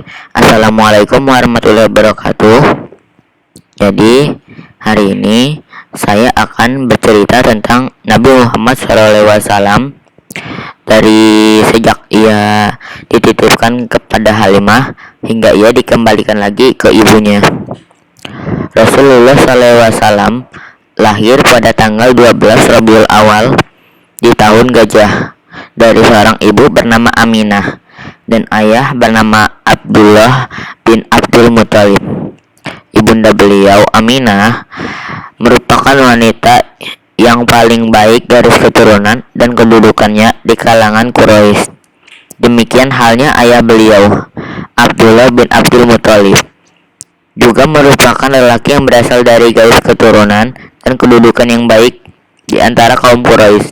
Assalamualaikum warahmatullahi wabarakatuh. Jadi hari ini saya akan bercerita tentang Nabi Muhammad SAW dari sejak ia dititipkan kepada Halimah hingga ia dikembalikan lagi ke ibunya. Rasulullah SAW lahir pada tanggal 12 Rabiul Awal di tahun Gajah dari seorang ibu bernama Aminah dan ayah bernama Abdullah bin Abdul Muthalib. Ibunda beliau, Aminah, merupakan wanita yang paling baik garis keturunan dan kedudukannya di kalangan Quraisy. Demikian halnya ayah beliau, Abdullah bin Abdul Muthalib, juga merupakan lelaki yang berasal dari garis keturunan dan kedudukan yang baik di antara kaum Quraisy.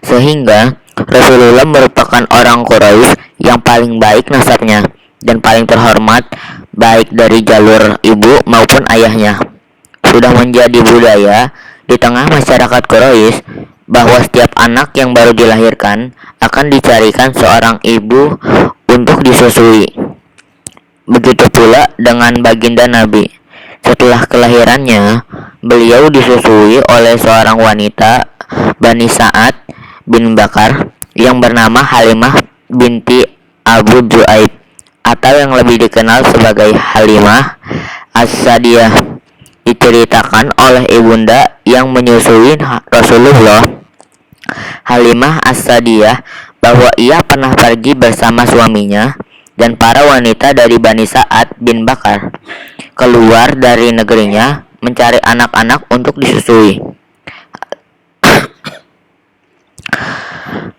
Sehingga Rasulullah merupakan orang Quraisy yang paling baik nasabnya dan paling terhormat baik dari jalur ibu maupun ayahnya. Sudah menjadi budaya di tengah masyarakat Quraisy bahwa setiap anak yang baru dilahirkan akan dicarikan seorang ibu untuk disusui. Begitu pula dengan baginda Nabi. Setelah kelahirannya, beliau disusui oleh seorang wanita Bani Sa'ad bin Bakar yang bernama Halimah binti Abu Ju'aib atau yang lebih dikenal sebagai Halimah As-Sadiyah. Diceritakan oleh ibunda yang menyusui Rasulullah, Halimah As-Sadiyah, bahwa ia pernah pergi bersama suaminya dan para wanita dari Bani Sa'ad bin Bakar keluar dari negerinya mencari anak-anak untuk disusui.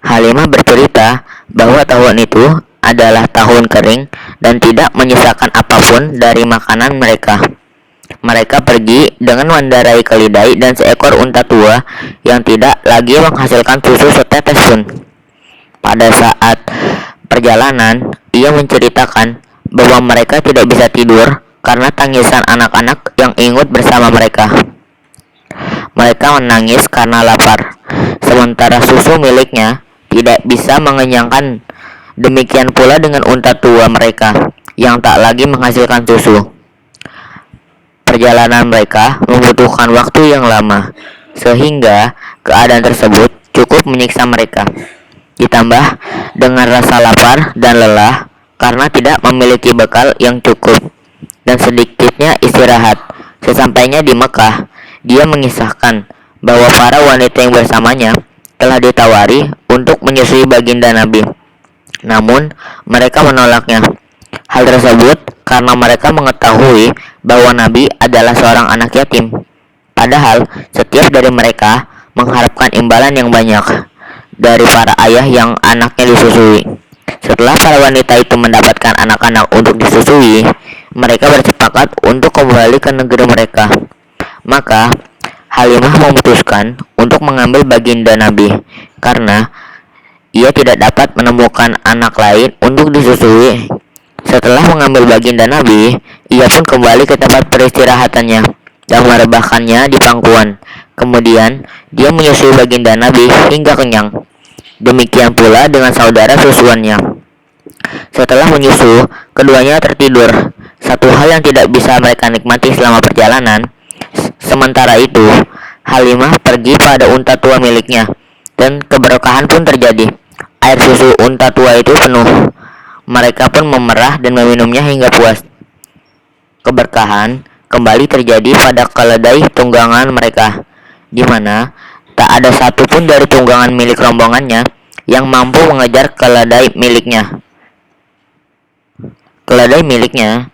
Halimah bercerita bahwa tahun itu adalah tahun kering dan tidak menyisakan apapun dari makanan mereka. Mereka pergi dengan mengendarai keledai dan seekor unta tua yang tidak lagi menghasilkan susu setetes pun. Pada saat perjalanan, ia menceritakan bahwa mereka tidak bisa tidur karena tangisan anak-anak yang ingin bersama mereka. Mereka menangis karena lapar, sementara susu miliknya tidak bisa mengenyangkan. Demikian pula dengan unta tua mereka yang tak lagi menghasilkan susu. Perjalanan mereka membutuhkan waktu yang lama, sehingga keadaan tersebut cukup menyiksa mereka. Ditambah dengan rasa lapar dan lelah karena tidak memiliki bekal yang cukup dan sedikitnya istirahat. Sesampainya di Mekah, dia mengisahkan bahwa para wanita yang bersamanya telah ditawari untuk menyusui baginda Nabi. Namun, mereka menolaknya. Hal tersebut karena mereka mengetahui bahwa Nabi adalah seorang anak yatim. Padahal, setiap dari mereka mengharapkan imbalan yang banyak dari para ayah yang anaknya disusui. Setelah para wanita itu mendapatkan anak-anak untuk disusui, mereka bersepakat untuk kembali ke negeri mereka. Maka, Halimah memutuskan untuk mengambil baginda Nabi karena ia tidak dapat menemukan anak lain untuk disusui. Setelah mengambil baginda Nabi, ia pun kembali ke tempat peristirahatannya dan merebahkannya di pangkuan. Kemudian, dia menyusui baginda Nabi hingga kenyang. Demikian pula dengan saudara susuannya. Setelah menyusu, keduanya tertidur. Satu hal yang tidak bisa mereka nikmati selama perjalanan. Sementara itu, Halimah pergi pada unta tua miliknya dan keberkahan pun terjadi. Air susu unta tua itu penuh. Mereka pun memerah dan meminumnya hingga puas. Keberkahan kembali terjadi pada keledai tunggangan mereka, di mana tak ada satupun dari tunggangan milik rombongannya yang mampu mengejar keledai miliknya. Keledai miliknya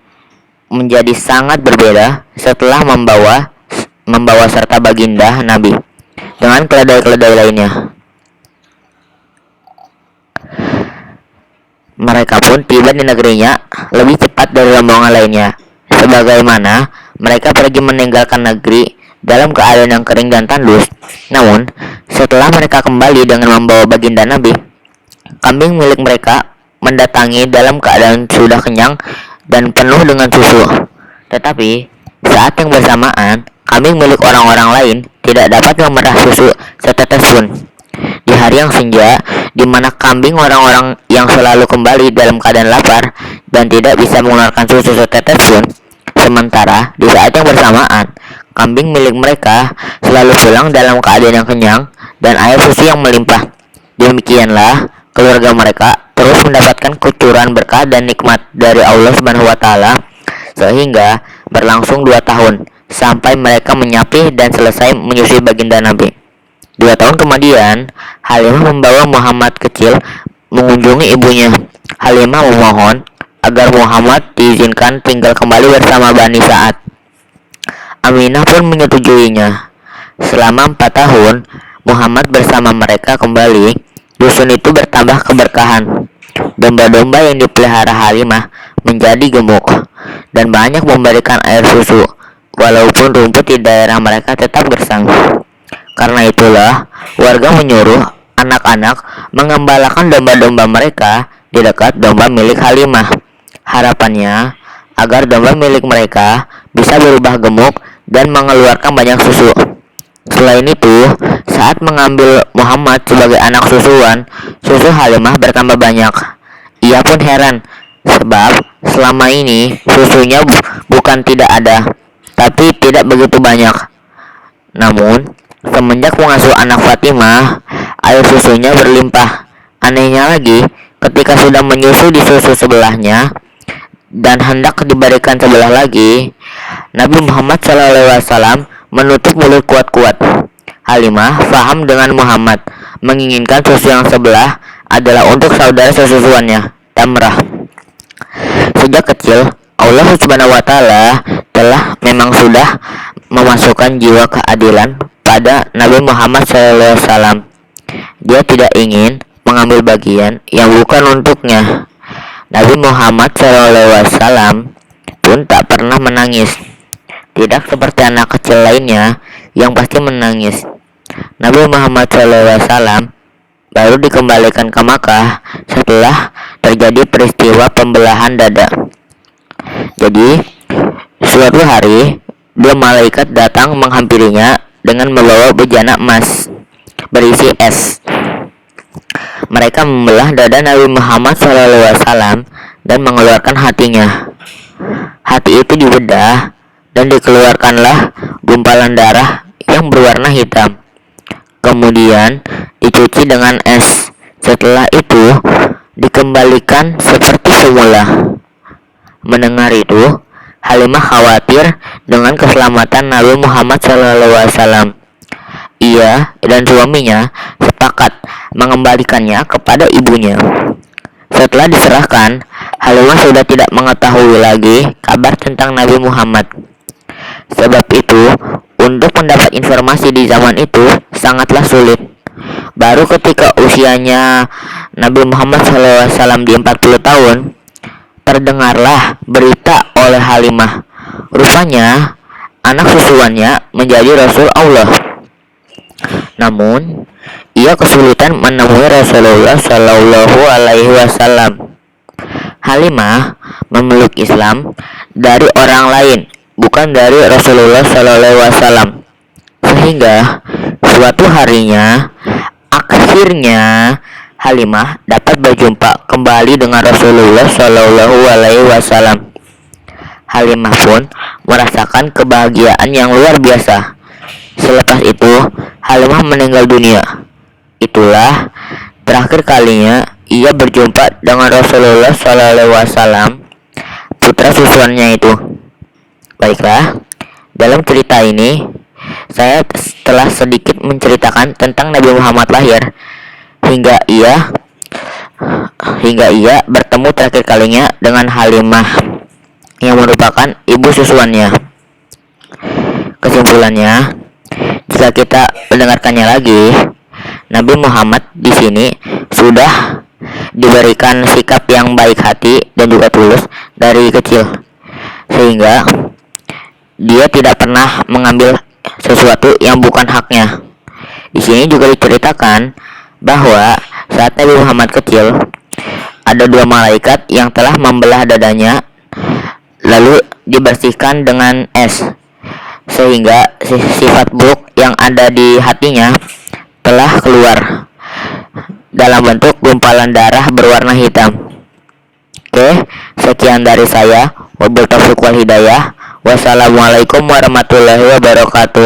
menjadi sangat berbeda setelah membawa serta baginda Nabi dengan keledai-keledai lainnya. Mereka pun tiba di negerinya lebih cepat dari rombongan lainnya. Sebagaimana mereka pergi meninggalkan negeri dalam keadaan yang kering dan tandus. Namun, setelah mereka kembali dengan membawa baginda Nabi, kambing milik mereka mendatangi dalam keadaan sudah kenyang dan penuh dengan susu. Tetapi, saat yang bersamaan, kambing milik orang-orang lain tidak dapat memerah susu setetes pun. Di hari yang senja, di mana kambing orang-orang yang selalu kembali dalam keadaan lapar dan tidak bisa mengeluarkan susu setetes pun. Sementara di saat yang bersamaan, kambing milik mereka selalu pulang dalam keadaan yang kenyang dan air susu yang melimpah. Demikianlah keluarga mereka terus mendapatkan kucuran berkah dan nikmat dari Allah Subhanahu wa taala sehingga berlangsung 2 tahun sampai mereka menyapih dan selesai menyusui baginda Nabi. 2 tahun kemudian, Halimah membawa Muhammad kecil mengunjungi ibunya. Halimah memohon agar Muhammad diizinkan tinggal kembali bersama Bani Sa'ad. Aminah pun menyetujuinya. Selama 4 tahun, Muhammad bersama mereka kembali. Dusun itu bertambah keberkahan. Domba-domba yang dipelihara Halimah menjadi gemuk dan banyak memberikan air susu, walaupun rumput di daerah mereka tetap gersang. Karena itulah, warga menyuruh anak-anak mengembalakan domba-domba mereka di dekat domba milik Halimah. Harapannya agar domba milik mereka bisa berubah gemuk dan mengeluarkan banyak susu. Selain itu, saat mengambil Muhammad sebagai anak susuan, susu Halimah bertambah banyak. Ia pun heran, sebab selama ini susunya bukan tidak ada, tapi tidak begitu banyak. Namun, semenjak mengasuh anak Fatimah, air susunya berlimpah. Anehnya lagi, ketika sudah menyusu di susu sebelahnya dan hendak diberikan sebelah lagi, Nabi Muhammad SAW menutup mulut kuat-kuat. Halimah faham dengan Muhammad menginginkan susu yang sebelah adalah untuk saudara sesusuannya, Tamrah. Sejak kecil, Allah Subhanahu wa taala telah memang sudah memasukkan jiwa keadilan pada Nabi Muhammad SAW. Dia tidak ingin mengambil bagian yang bukan untuknya. Nabi Muhammad SAW pun tak pernah menangis. Tidak seperti anak kecil lainnya yang pasti menangis. Nabi Muhammad SAW baru dikembalikan ke Makkah setelah terjadi peristiwa pembelahan dada. Jadi, suatu hari, 2 malaikat datang menghampirinya dengan membawa bejana emas berisi es. Mereka membelah dada Nabi Muhammad SAW dan mengeluarkan hatinya. Hati itu dibedah dan dikeluarkanlah gumpalan darah yang berwarna hitam. Kemudian dicuci dengan es. Setelah itu dikembalikan seperti semula. Mendengar itu, Halimah khawatir dengan keselamatan Nabi Muhammad SAW. Ia dan suaminya sepakat mengembalikannya kepada ibunya. Setelah diserahkan, Halimah sudah tidak mengetahui lagi kabar tentang Nabi Muhammad. Sebab itu, untuk mendapat informasi di zaman itu sangatlah sulit. Baru ketika usianya Nabi Muhammad SAW di 40 tahun, terdengarlah berita oleh Halimah. Rupanya, anak susuannya menjadi Rasul Allah. Namun, ia kesulitan menemui Rasulullah Shallallahu Alaihi Wasallam. Halimah memeluk Islam dari orang lain, bukan dari Rasulullah Shallallahu Alaihi Wasallam. Sehingga suatu harinya, akhirnya Halimah dapat berjumpa kembali dengan Rasulullah Shallallahu Alaihi Wasallam. Halimah pun merasakan kebahagiaan yang luar biasa. Selepas itu, Halimah meninggal dunia. Itulah terakhir kalinya ia berjumpa dengan Rasulullah SAW, putra susuannya itu. Baiklah, dalam cerita ini saya telah sedikit menceritakan tentang Nabi Muhammad lahir hingga ia bertemu terakhir kalinya dengan Halimah yang merupakan ibu susuannya. Kesimpulannya, jika kita mendengarkannya lagi, Nabi Muhammad di sini sudah diberikan sikap yang baik hati dan juga tulus dari kecil, sehingga dia tidak pernah mengambil sesuatu yang bukan haknya. Di sini juga diceritakan bahwa saat Nabi Muhammad kecil, ada 2 malaikat yang telah membelah dadanya lalu dibersihkan dengan es, sehingga sifat buruk yang ada di hatinya telah keluar. dalam bentuk gumpalan darah berwarna hitam. Oke, sekian dari saya. Wabillahi taufiq wal hidayah. Wassalamualaikum warahmatullahi wabarakatuh.